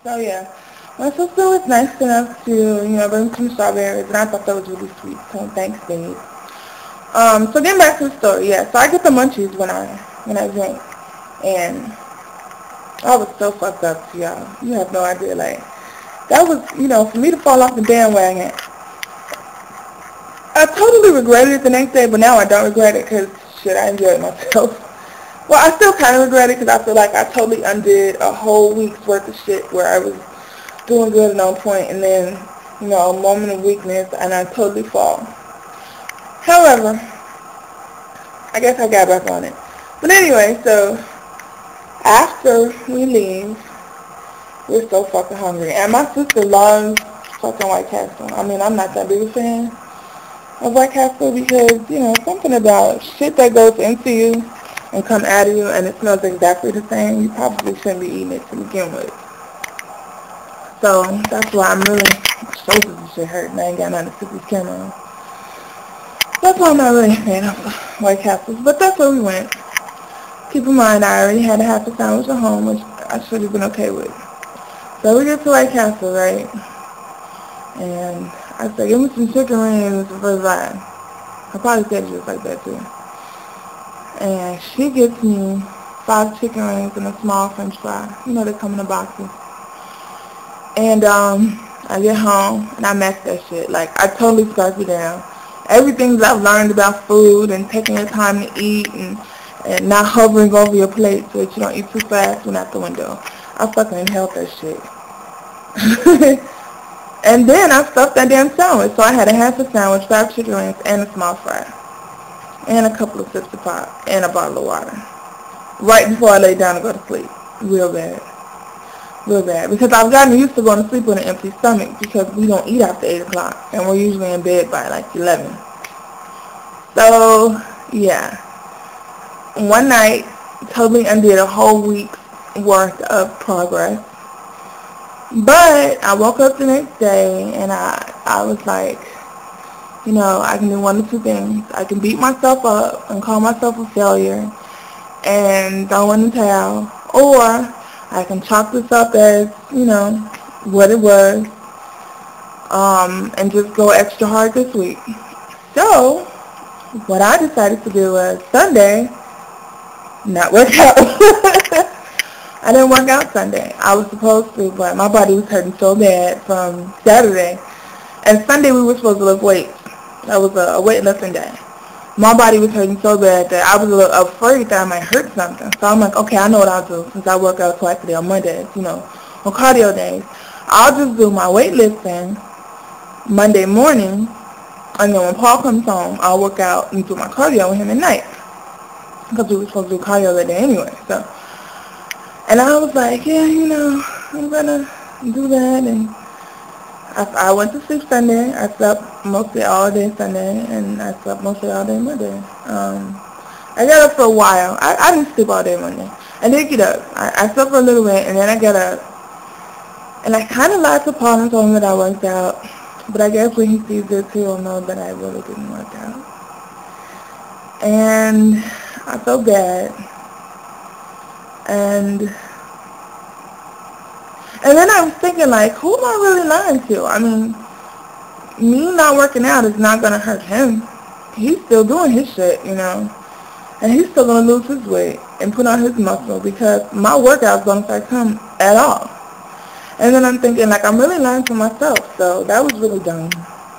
So yeah, my sister was nice enough to, bring some strawberries, and I thought that was really sweet. So thanks, babe. So getting back to the story, yeah. So I get the munchies when I drink, and I was so fucked up, y'all. You have no idea. Like that was, for me to fall off the bandwagon. I totally regretted it the next day, but now I don't regret it because shit, I enjoyed myself. Well, I still kind of regret it because I feel like I totally undid a whole week's worth of shit where I was doing good and on point, and then, a moment of weakness, and I totally fall. However, I guess I got back on it. But anyway, so after we leave, we're so fucking hungry. And my sister loves fucking White Castle. I mean, I'm not that big a fan of White Castle because, something about shit that goes into you and come out of you and it smells exactly the same, you probably shouldn't be eating it to begin with. So that's why I'm really, my shoulders and shit hurt and I ain't got nothing to sit this camera on. That's why I'm not really a fan of White Castles, but that's where we went. Keep in mind, I already had a half a sandwich at home, which I should have been okay with. So we get to White Castle, right? And I said, give me some chicken wings and some french fries. I probably said it just like that too. And she gets me 5 chicken wings and a small french fry. They come in the boxes. And I get home and I mess that shit. Like, I totally scarf it down. Everything that I've learned about food and taking your time to eat and not hovering over your plate so that you don't eat too fast went out the window. I fucking inhaled that shit. And then I stuffed that damn sandwich. So I had a half a sandwich, 5 chicken wings, and a small fry. And a couple of sips of pop. And a bottle of water. Right before I lay down to go to sleep. Real bad. Real bad. Because I've gotten used to going to sleep with an empty stomach because we don't eat after 8 o'clock. And we're usually in bed by like 11. So, yeah. One night, totally undid a whole week's worth of progress. But I woke up the next day and I was like, I can do one of two things. I can beat myself up and call myself a failure and throw in the towel, or I can chalk this up as, what it was, and just go extra hard this week. So, what I decided to do was Sunday, not work out. I didn't work out Sunday. I was supposed to, but my body was hurting so bad from Saturday. And Sunday we were supposed to lift weights. That was a weightlifting day. My body was hurting so bad that I was a little afraid that I might hurt something. So I'm like, okay, I know what I'll do since I work out twice a day on Mondays, on cardio days. I'll just do my weightlifting Monday morning, and then when Paul comes home, I'll work out and do my cardio with him at night. Because we were supposed to do cardio that day anyway, so. And I was like, yeah, I'm going to do that. And I went to sleep Sunday. I slept mostly all day Sunday, and I slept mostly all day Monday. I got up for a while. I didn't sleep all day Monday. I did get up. I slept for a little bit, and then I got up. And I kind of lied to Paul and told him that I worked out. But I guess when he sees this, he'll know that I really didn't work out. And I felt bad. And then I was thinking, like, who am I really lying to? I mean, me not working out is not going to hurt him. He's still doing his shit, And he's still going to lose his weight and put on his muscle because my workouts don't affect him at all. And then I'm thinking, like, I'm really lying to myself. So that was really dumb.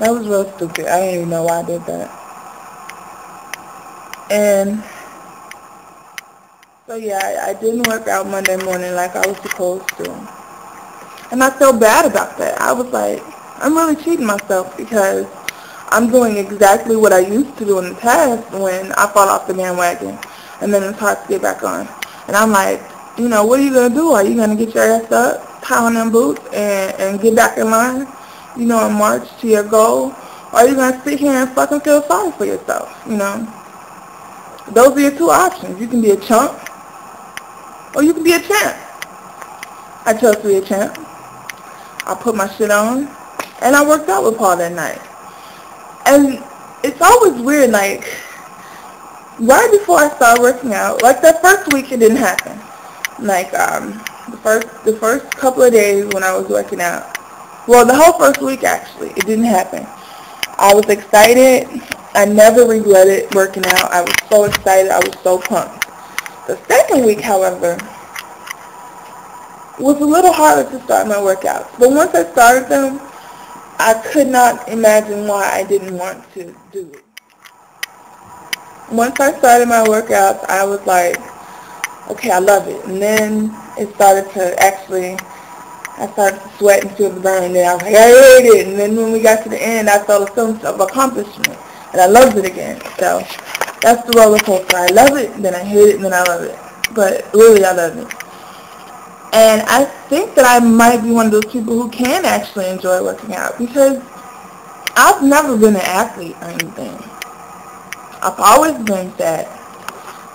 That was real stupid. I didn't even know why I did that. And so, yeah, I didn't work out Monday morning like I was supposed to. And I felt bad about that. I was like, I'm really cheating myself because I'm doing exactly what I used to do in the past when I fall off the bandwagon. And then it's hard to get back on. And I'm like, what are you going to do? Are you going to get your ass up, tie on them boots, and get back in line, and march to your goal? Or are you going to sit here and fucking feel sorry for yourself, Those are your two options. You can be a chump, or you can be a champ. I chose to be a champ. I put my shit on, and I worked out with Paul that night. And it's always weird, like, right before I started working out, like that first week it didn't happen. Like, the first couple of days when I was working out, well, the whole first week actually, it didn't happen. I was excited. I never regretted working out. I was so excited. I was so pumped. The second week, however, was a little harder to start my workouts. But once I started them, I could not imagine why I didn't want to do it. Once I started my workouts, I was like, okay, I love it. And then it started to actually, I started to sweat and feel the burn. And then I was like, I hate it. And then when we got to the end, I felt a sense of accomplishment. And I loved it again. So that's the roller coaster. I love it, then I hate it, and then I love it. But really, I love it. And I think that I might be one of those people who can actually enjoy working out, because I've never been an athlete or anything. I've always been fat.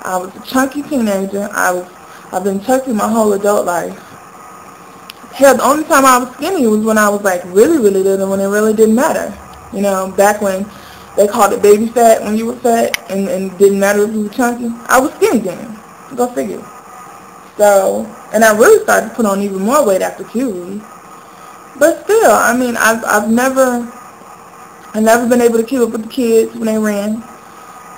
I was a chunky teenager. I've been chunky my whole adult life. Hell, the only time I was skinny was when I was like really, really little, when it really didn't matter. You know, back when they called it baby fat when you were fat, and it didn't matter if you were chunky. I was skinny then. Go figure. So, and I really started to put on even more weight after puberty. But still, I mean, I've never been able to keep up with the kids when they ran.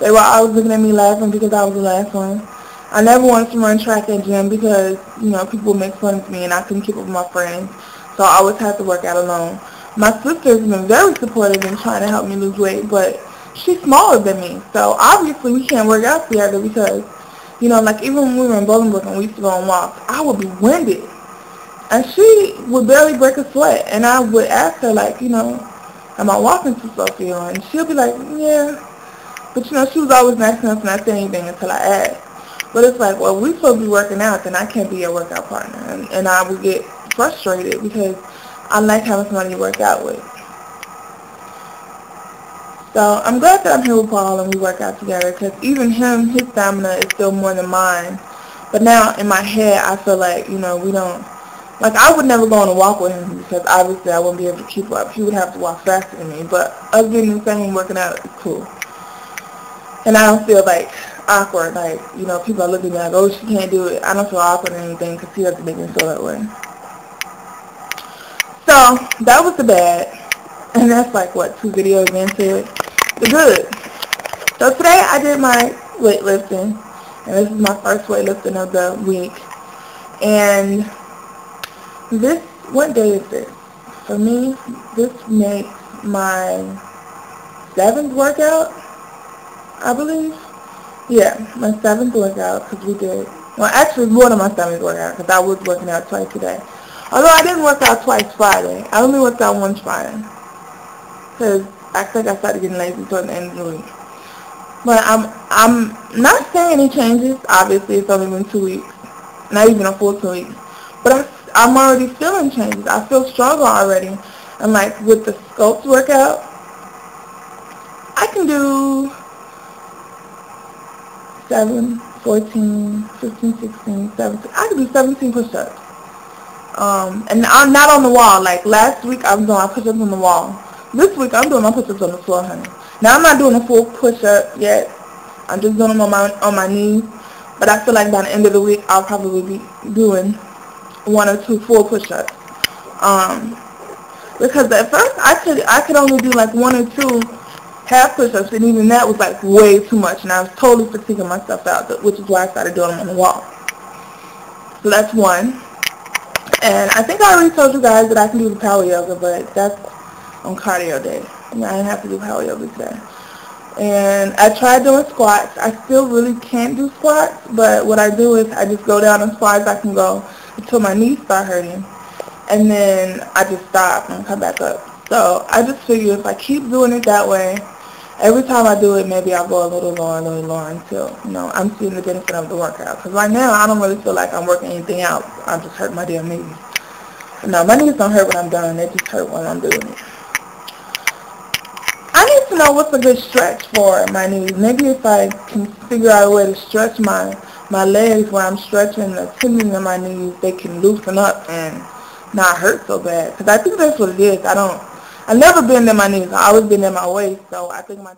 They were always looking at me laughing because I was the last one. I never wanted to run track and gym because, you know, people would make fun of me and I couldn't keep up with my friends. So I always had to work out alone. My sister's been very supportive in trying to help me lose weight, but she's smaller than me. So obviously we can't work out together because, you know, like even when we were in Bolingbrook and we used to go on walks, I would be winded. And she would barely break a sweat. And I would ask her, like, you know, am I walking too slow for you? And she'll be like, yeah. But, you know, she was always nice enough to not say anything until I asked. But it's like, well, we're supposed to be working out, then I can't be your workout partner. And I would get frustrated because I like having somebody to work out with. So I'm glad that I'm here with Paul and we work out together, because even him, his stamina is still more than mine. But now in my head, I feel like, you know, we don't, like I would never go on a walk with him because obviously I wouldn't be able to keep up. He would have to walk faster than me. But us getting in the same working out is cool. And I don't feel like awkward, like, you know, people are looking at me like, oh, she can't do it. I don't feel awkward or anything because he doesn't make me feel that way. So that was the bad. And that's like, what, 2 videos into it? The good. So today I did my weightlifting, and this is my first weightlifting of the week. And this, what day is this? For me, this makes my 7th workout, I believe. Yeah, my 7th workout, because we did, well, actually more than my 7th workout, because I was working out twice a day. Although I didn't work out twice Friday. I only worked out once Friday, because I think I started getting lazy toward the end of the week. But I'm not seeing any changes. Obviously, it's only been 2 weeks. Not even a full 2 weeks. But I'm already feeling changes. I feel stronger already. And like with the sculpt workout, I can do 7, 14, 15, 16, 17. I can do 17 push-ups. And I'm not on the wall. Like last week, I was doing my push-ups on the wall. This week, I'm doing my push-ups on the floor, honey. Now, I'm not doing a full push-up yet. I'm just doing them on my knees. But I feel like by the end of the week, I'll probably be doing 1 or 2 full push-ups. Because at first, I could only do like 1 or 2 half push-ups, and even that was like way too much. And I was totally fatiguing myself out, which is why I started doing them on the wall. So that's one. And I think I already told you guys that I can do the power yoga, but that's on cardio day. I didn't have to do power yoga today. And I tried doing squats. I still really can't do squats, but what I do is I just go down as far as I can go until my knees start hurting. And then I just stop and come back up. So I just figure if I keep doing it that way, every time I do it, maybe I'll go a little lower until, you know, I'm seeing the benefit of the workout. Because right now, I don't really feel like I'm working anything out. I just hurt my damn knees. No, my knees don't hurt when I'm done. They just hurt when I'm doing it. I need to know what's a good stretch for my knees. Maybe if I can figure out a way to stretch my legs where I'm stretching the tendons in my knees, they can loosen up and not hurt so bad. Because I think that's what it is. I've never been in my knees. I've always been in my waist. So I think my